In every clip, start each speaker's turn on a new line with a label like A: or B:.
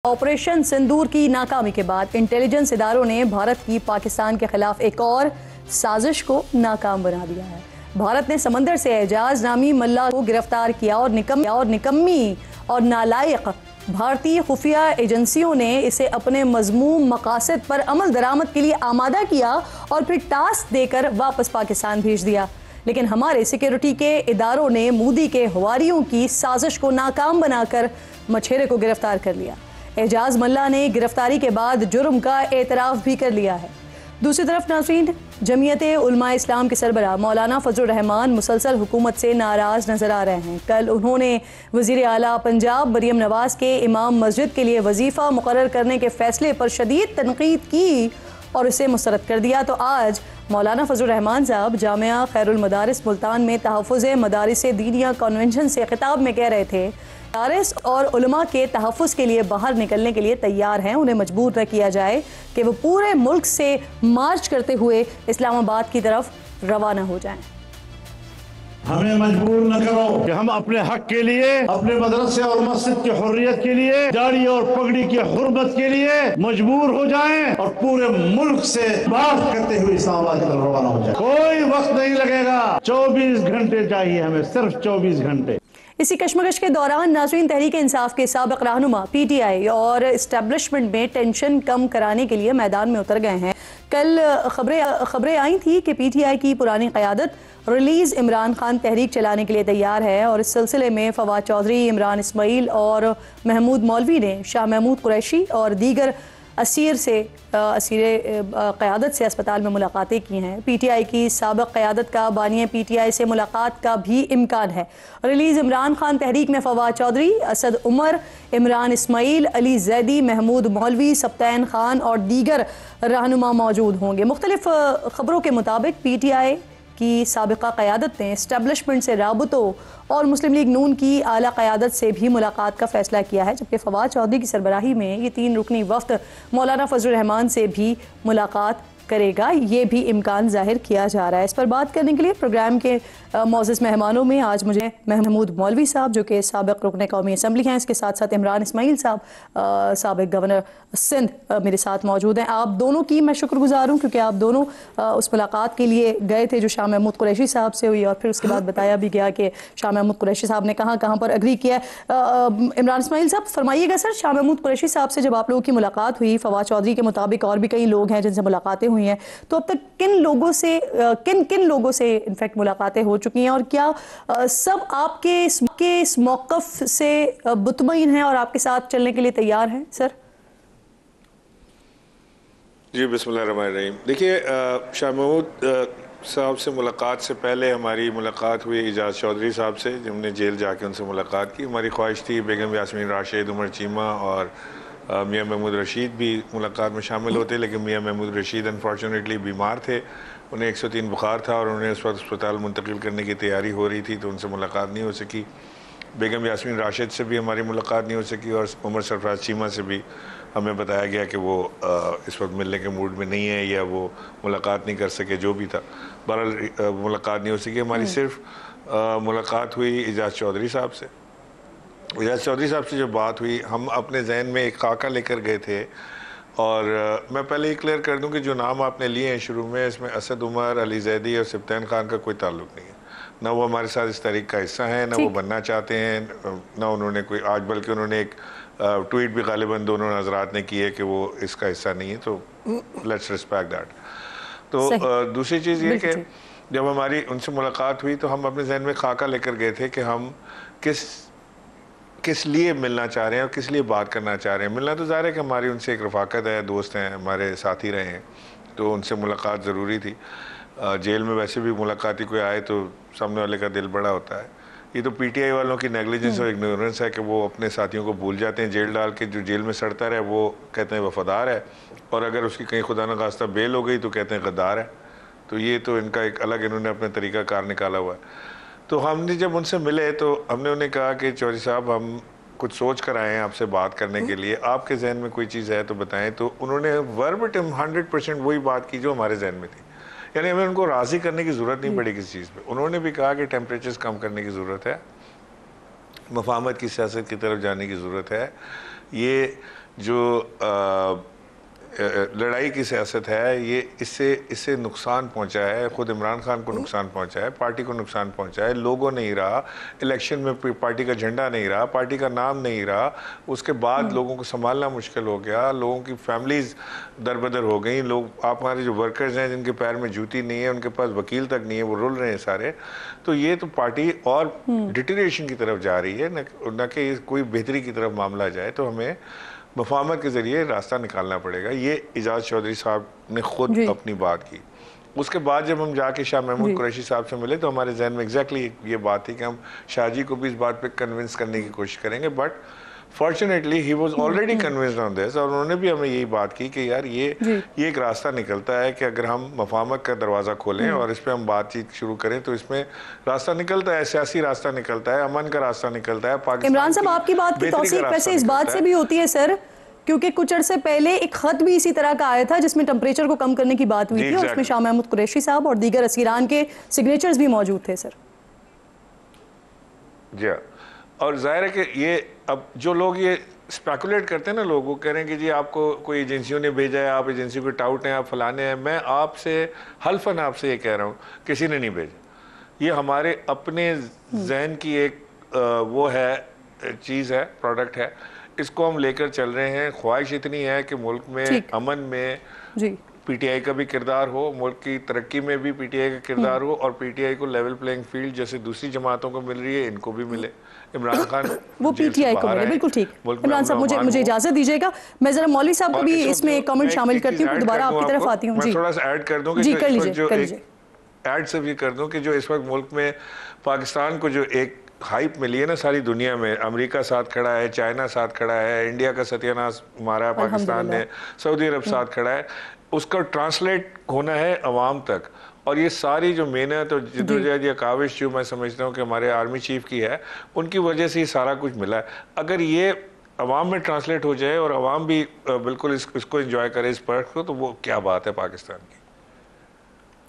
A: Operation सिंदूर की नाकामी के बाद इंटेलिजेंस इदारों ने भारत की पाकिस्तान के खिलाफ एक और साजिश को नाकाम बना दिया है। भारत ने समंदर से एजाज नामी मल्ला को गिरफ्तार किया और निकम्मी और नालायक भारतीय खुफिया एजेंसियों ने इसे अपने मजमूम मकासद पर अमल दरामद के लिए आमादा किया और फिर टास्क देकर वापस पाकिस्तान भेज दिया। लेकिन हमारे सिक्योरिटी के इदारों ने मोदी के हवारियों की साजिश को नाकाम बनाकर मछेरे को गिरफ्तार कर लिया। एजाज मल्ला ने गिरफ्तारी के बाद जुर्म का एतराफ़ भी कर लिया है। दूसरी तरफ नाज़रीन, जमीयत उलमा इस्लाम के सरबराह मौलाना फजलुर रहमान मुसलसल हुकूमत से नाराज़ नज़र आ रहे हैं। कल उन्होंने वज़ीर आला पंजाब मरियम नवाज़ के इमाम मस्जिद के लिए वजीफ़ा मुकर्रर करने के फ़ैसले पर शदीद तनकीद की और इसे मुस्तरद कर दिया। तो आज मौलाना फजलुर रहमान साहब जामिया खैरुल मदारिस मुल्तान में तहफ़्फ़ुज़ मदारिस दीनिया कन्वेंशन से खिताब में कह रहे थे, मदारिस और उलमा के तहफ़्फ़ुज़ के लिए बाहर निकलने के लिए तैयार हैं। उन्हें मजबूर न किया जाए कि वो पूरे मुल्क से मार्च करते हुए इस्लामाबाद की तरफ रवाना हो जाएं।
B: हमें मजबूर न करो कि हम अपने हक के लिए, अपने मदरसे और मस्जिद की हुर्रियत के लिए, दाढ़ी और पगड़ी की हुर्मत के लिए मजबूर हो जाएं और पूरे मुल्क से बात करते हुए इस्लामाबाद की तरफ रवाना हो जाएं। कोई वक्त नहीं लगेगा, 24 घंटे चाहिए हमें, सिर्फ 24 घंटे।
A: इसी कश्मकश के दौरान नाज़रीन, तहरीक इंसाफ के साबिक़ रहनुमा PTI और इस्टेब्लिशमेंट में टेंशन कम कराने के लिए मैदान में उतर गए हैं। कल खबरें आई थी कि PTI की पुरानी क़यादत रिलीज़ इमरान खान तहरीक चलाने के लिए तैयार है और इस सिलसिले में फवाद चौधरी, इमरान इस्माइल और महमूद मौलवी ने शाह महमूद कुरैशी और दीगर असीर क़यादत से अस्पताल में मुलाकातें की हैं। PTI की साबिक़ क़यादत का बानी PTI से मुलाकात का भी इम्कान है। रिलीज़ इमरान खान तहरीक में फवाद चौधरी, असद उमर, इमरान इस्माइल, अली जैदी, महमूद मौलवी, सब्तैन खान और दीगर रहनुमा मौजूद होंगे। मुख्तलिफ ख़बरों के मुताबिक PTI की साबिक़ा क़यादत ने इस्टेब्लिशमेंट से राबतों और मुस्लिम लीग नून की आला क़यादत से भी मुलाकात का फ़ैसला किया है, जबकि फवाद चौधरी की सरबराही में ये 3 रुकनी वफ़द मौलाना फजलुर रहमान से भी मुलाकात करेगा। ये भी इम्कान ज़ाहिर किया जा रहा है। इस पर बात करने के लिए प्रोग्राम के मौज़ूज़ मेहमानों में आज मुझे महमूद मौलवी साहब जो कि साबिक़ रुकन कौमी असम्बली हैं, इसके साथ साथ इमरान इस्माइल साहब साबिक़ गवर्नर सिंध मेरे साथ मौजूद हैं। आप दोनों की मैं शुक्रगुज़ार हूँ क्योंकि आप दोनों उस मुलाकात के लिए गए थे जो शाह महमूद कुरैशी साहब से हुई और फिर उसके बाद बताया भी गया कि शाह महमूद कुरैशी साहब ने कहाँ पर अग्री किया है। इमरान इस्माइल साहब फरमाइएगा सर, शाह महमूद कुरैशी साहब से जब आप लोगों की मुलाकात हुई, फवाद चौधरी के मुताबिक और भी कई लोग हैं जिनसे मुलाकातें हुई हैं, तो अब तक किन लोगों से इनफैक्ट मुलाकातें हो चुकी हैं और क्या सब आपके इस मौक़िफ़ से मुतमईन हैं और आपके साथ चलने के लिए तैयार हैं सर?
C: जी बिस्मिल्लाहिर्रहमानिर्रहीम। देखिए, शाह महमूद साहब से मुलाकात से पहले हमारी मुलाकात हुई एजाज चौधरी साहब से, हमने जेल जाके उनसे मुलाकात की। हमारी ख्वाहिश थी बेगम यास्मीन राशिद, उमर चीमा और मियाँ महमूद रशीद भी मुलाकात में शामिल होते, लेकिन मियाँ महमूद रशीद अनफॉर्चुनेटली बीमार थे, उन्हें 103 बुखार था और उन्हें उस वक्त अस्पताल मुंतकिल करने की तैयारी हो रही थी, तो उनसे मुलाकात नहीं हो सकी। बेगम यास्मीन राशिद से भी हमारी मुलाकात नहीं हो सकी और उमर सरफराज चीमा से भी हमें बताया गया कि वो इस वक्त मिलने के मूड में नहीं है या वो मुलाकात नहीं कर सके, जो भी था। बहरहाल मुलाकात नहीं हो सकी। हमारी सिर्फ मुलाकात हुई एजाज चौधरी साहब से। एजाज चौधरी साहब से जब बात हुई, हम अपने जहन में एक खाका लेकर गए थे और मैं पहले ये क्लियर कर दूं कि जो नाम आपने लिए हैं शुरू में, इसमें असद उमर, अली जैदी और सब्तैन खान का कोई ताल्लुक नहीं है। ना वो हमारे साथ इस तहरीक का हिस्सा हैं, ना वो बनना चाहते हैं, ना उन्होंने कोई आज, बल्कि उन्होंने एक ट्वीट भी गालिबन दोनों हज़रात ने की है कि वो इसका हिस्सा नहीं है, तो लेट्स रिस्पेक्ट दैट। तो दूसरी चीज़ ये कि जब हमारी उनसे मुलाकात हुई तो हम अपने जहन में खाका लेकर गए थे कि हम किस लिए मिलना चाह रहे हैं और किस लिए बात करना चाह रहे हैं। मिलना तो ज़ाहिर है कि हमारी उनसे एक रफ़ाकत है, दोस्त हैं, हमारे साथी रहे हैं, तो उनसे मुलाकात ज़रूरी थी। जेल में वैसे भी मुलाकाती कोई आए तो सामने वाले का दिल बड़ा होता है। ये तो PTI वालों की नेगलिजेंस और इग्नोरेंस है कि वो अपने साथियों को भूल जाते हैं। जेल डाल के जो जेल में सड़ता रहे वो कहते हैं वफादार है, और अगर उसकी कहीं खुदा न खास्ता बेल हो गई तो कहते हैं गद्दार है। तो ये तो इनका एक अलग इन्होंने अपना तरीका कार निकाला हुआ है। तो हमने जब उनसे मिले तो हमने उन्हें कहा कि चौधरी साहब, हम कुछ सोच कर आए हैं आपसे बात करने के लिए, आपके जहन में कोई चीज़ है तो बताएं। तो उन्होंने वर्बटिम 100% वही बात की जो हमारे जहन में थी, यानी हमें उनको राज़ी करने की ज़रूरत नहीं पड़ी किसी चीज़ पे। उन्होंने भी कहा कि टेम्परेचर्स कम करने की ज़रूरत है, मफाहमत की सियासत की तरफ जाने की ज़रूरत है, ये जो लड़ाई की सियासत है, ये इससे नुकसान पहुंचा है, खुद इमरान खान को नुकसान पहुंचा है, पार्टी को नुकसान पहुंचा है, लोगो नहीं रहा, इलेक्शन में पार्टी का झंडा नहीं रहा, पार्टी का नाम नहीं रहा, उसके बाद लोगों को संभालना मुश्किल हो गया, लोगों की फैमिलीज दरबदर हो गई, लोग आप हमारे जो वर्कर्स हैं जिनके पैर में जूती नहीं है, उनके पास वकील तक नहीं है, वो रुल रहे हैं सारे। तो ये तो पार्टी और डिटीरिएशन की तरफ जा रही है, न कि कोई बेहतरी की तरफ मामला जाए। तो हमें मुफाहमत के ज़रिए रास्ता निकालना पड़ेगा। ये एजाज चौधरी साहब ने खुद अपनी बात की। उसके बाद जब हम जाके शाह महमूद कुरैशी साहब से मिले तो हमारे जहन में एग्जैक्टली ये बात थी कि हम शाहजी को भी इस बात पे कन्विंस करने की कोशिश करेंगे, but fortunately he was already convinced on this, और उन्होंने भी हमें यही बात की कि यार ये एक रास्ता निकलता है कि अगर हम मुफाहमत का दरवाज़ा खोलें और इस पर हम बातचीत शुरू करें तो इसमें रास्ता निकलता है, सियासी रास्ता निकलता है, अमन का रास्ता निकलता है। पाकिस्तान
A: इमरान साहब, आपकी बात की तौसीक वैसे इस बात से भी होती है सर, क्योंकि कुछ अरसे पहले एक खत भी इसी तरह का आया था जिसमें टेम्परेचर को कम करने की बात हुई थी, और उसमें शाह महमूद कुरैशी साहब और दीगर असीरान के सिग्नेचर्स भी मौजूद थे सर।
C: जी, और जाहिर है कि ये अब जो लोग ये स्पेकुलेट करते हैं ना, लोग वो कह रहे हैं कि जी आपको कोई एजेंसियों ने भेजा है, आप एजेंसी को टाउट हैं, आप फलाने हैं। मैं आपसे हल्फन आपसे ये कह रहा हूँ, किसी ने नहीं भेजा। ये हमारे अपने जहन की एक वो है, चीज़ है, प्रोडक्ट है, इसको हम लेकर चल रहे हैं। ख्वाहिश इतनी है कि मुल्क में अमन में पीटीआई का भी किरदार हो, मुल्क की तरक्की में भी पीटीआई का किरदार हो, और पीटीआई को लेवल प्लेइंग फील्ड जैसे दूसरी जमातों को मिल रही है इनको भी मिले। इमरान खान
A: वो पीटीआई को मिले, बिल्कुल ठीक। इमरान साहब, मुझे इजाजत दीजिएगा, मैं जरा मौलवी साहब को भी इसमें एक कमेंट शामिल करती हूँ, दोबारा आपकी तरफ आती हूँ।
C: मैं थोड़ा सा ऐड कर दूं कि ऐड से भी कर दूं कि जो इस वक्त मुल्क में पाकिस्तान को जो एक हाइप मिली है ना सारी दुनिया में, अमेरिका साथ खड़ा है, चाइना साथ खड़ा है, इंडिया का सत्यानाश मारा है पाकिस्तान ने, सऊदी अरब साथ खड़ा है, उसका ट्रांसलेट होना है अवाम तक। और ये सारी जो मेहनत और जिद्दोजहद या काविश जो मैं समझता हूँ कि हमारे आर्मी चीफ की है, उनकी वजह से ये सारा कुछ मिला है। अगर ये अवाम में ट्रांसलेट हो जाए और अवाम भी बिल्कुल इसको एंजॉय करे, इस पर्क को, तो वो क्या बात है पाकिस्तान की।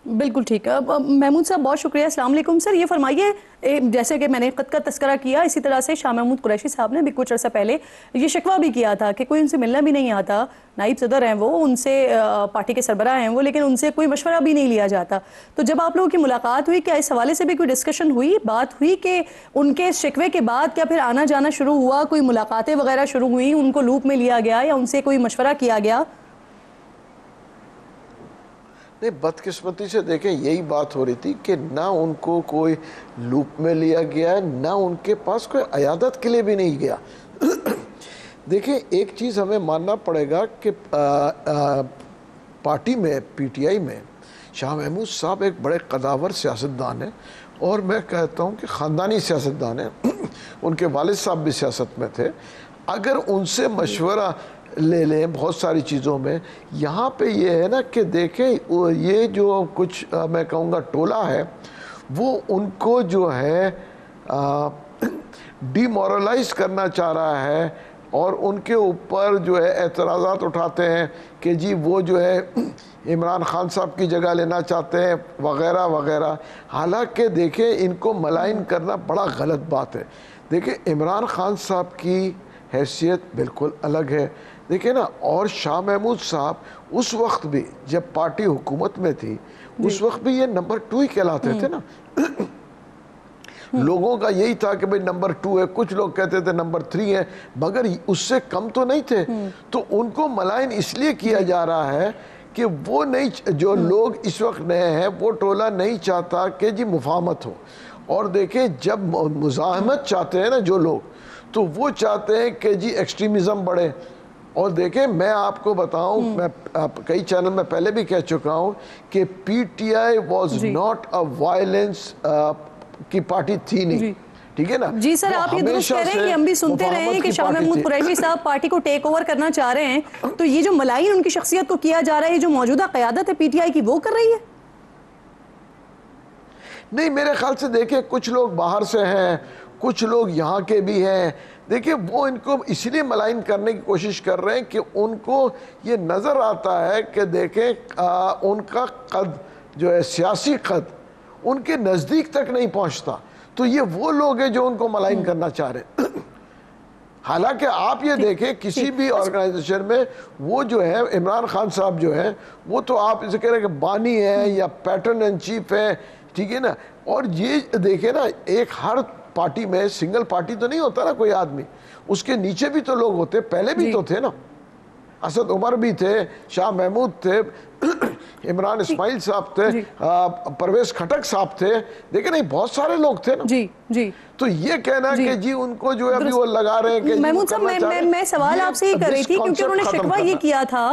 A: बिल्कुल ठीक है। महमूद साहब, बहुत शुक्रिया। अस्सलाम वालेकुम सर, ये फरमाइए, जैसे कि मैंने ख़त का तस्करा किया, इसी तरह से शाह महमूद कुरैशी साहब ने भी कुछ अर्सा पहले ये शिकवा भी किया था कि कोई उनसे मिलना भी नहीं आता, नाइब सदर हैं वो, उनसे पार्टी के सरबराह हैं वो, लेकिन उनसे कोई मशवरा भी नहीं लिया जाता। तो जब आप लोगों की मुलाकात हुई, क्या इस हवाले से भी कोई डिस्कशन हुई, बात हुई कि उनके शिकवे के बाद क्या फिर आना जाना शुरू हुआ, कोई मुलाकातें वगैरह शुरू हुई, उनको लूप में लिया गया या उनसे कोई मशवरा किया गया?
D: नहीं, बदकिस्मती से देखें यही बात हो रही थी कि ना उनको कोई लूप में लिया गया है, ना उनके पास कोई अयादत के लिए भी नहीं गया। देखें, एक चीज़ हमें मानना पड़ेगा कि पार्टी में, पीटीआई में शाह महमूद साहब एक बड़े कदावर सियासतदान हैं, और मैं कहता हूँ कि ख़ानदानी सियासतदान हैं। उनके वालिद साहब भी सियासत में थे। अगर उनसे मशवरा ले लें बहुत सारी चीज़ों में, यहाँ पे ये है ना कि देखें ये जो कुछ मैं कहूँगा टोला है, वो उनको जो है डिमोरलाइज करना चाह रहा है, और उनके ऊपर जो है एतराज़ात उठाते हैं कि जी वो जो है इमरान खान साहब की जगह लेना चाहते हैं वगैरह वगैरह। हालांकि देखें, इनको मलाइन करना बड़ा गलत बात है। देखें, इमरान खान साहब की हैसियत बिल्कुल अलग है, देखिए ना। और शाह महमूद साहब उस वक्त भी जब पार्टी हुकूमत में थी, उस वक्त भी ये नंबर 2 ही कहलाते थे ना। लोगों का यही था कि भाई नंबर 2 है, कुछ लोग कहते थे नंबर 3 है, मगर उससे कम तो नहीं थे। तो उनको मलाइन इसलिए किया जा रहा है कि वो नहीं, जो लोग इस वक्त नए हैं, वो टोला नहीं चाहता कि जी मुफाहमत हो। और देखें, जब मुज़ाहमत चाहते हैं ना जो लोग, तो वो चाहते हैं कि जी एक्सट्रीमिज़म बढ़े। और देखें, मैं आपको बताऊं, मैं कई चैनल में पहले भी कह चुका हूं कि PTI was not a violence की पार्टी थी नहीं, ठीक है ना।
A: जी सर, आप ये दुरुस्त कह रहे हैं कि हम भी सुनते रहे हैं कि शाह महमूद कुरैशी साहब पार्टी को टेक ओवर करना चाह रहे हैं, तो ये जो मलाइन उनकी शख्सियत को किया जा रहा है, जो मौजूदा क़यादत है पीटीआई की, वो कर रही है?
D: नहीं, मेरे ख्याल से देखिए, कुछ लोग बाहर से हैं, कुछ लोग यहाँ के भी हैं। देखिए, वो इनको इसलिए मलाइन करने की कोशिश कर रहे हैं कि उनको ये नज़र आता है कि देखें उनका कद जो है, सियासी कद उनके नज़दीक तक नहीं पहुँचता। तो ये वो लोग हैं जो उनको मलाइन करना चाह रहे हैं। हालांकि आप ये देखें किसी भी ऑर्गेनाइजेशन में वो जो है इमरान खान साहब जो है वो तो आप इसे कह रहे हैं कि बानी है या पैटर्न इन चीफ है, ठीक है ना। और ये देखें ना, एक हर पार्टी में सिंगल पार्टी तो नहीं होता ना कोई आदमी, उसके नीचे भी तो लोग होते, पहले भी तो थे ना, असद उमर भी थे, शाह महमूद थे, इमरान इस्माइल साहब थे, परवेज खटक साहब थे, देखिए नहीं बहुत सारे लोग थे ना।
A: जी जी।
D: तो ये कहना कि जी उनको जो है अभी वो लगा रहे हैं कि
A: महमूद साहब, मैं सवाल आपसे ही कर रही थी क्योंकि उन्होंने शिकवा ये किया था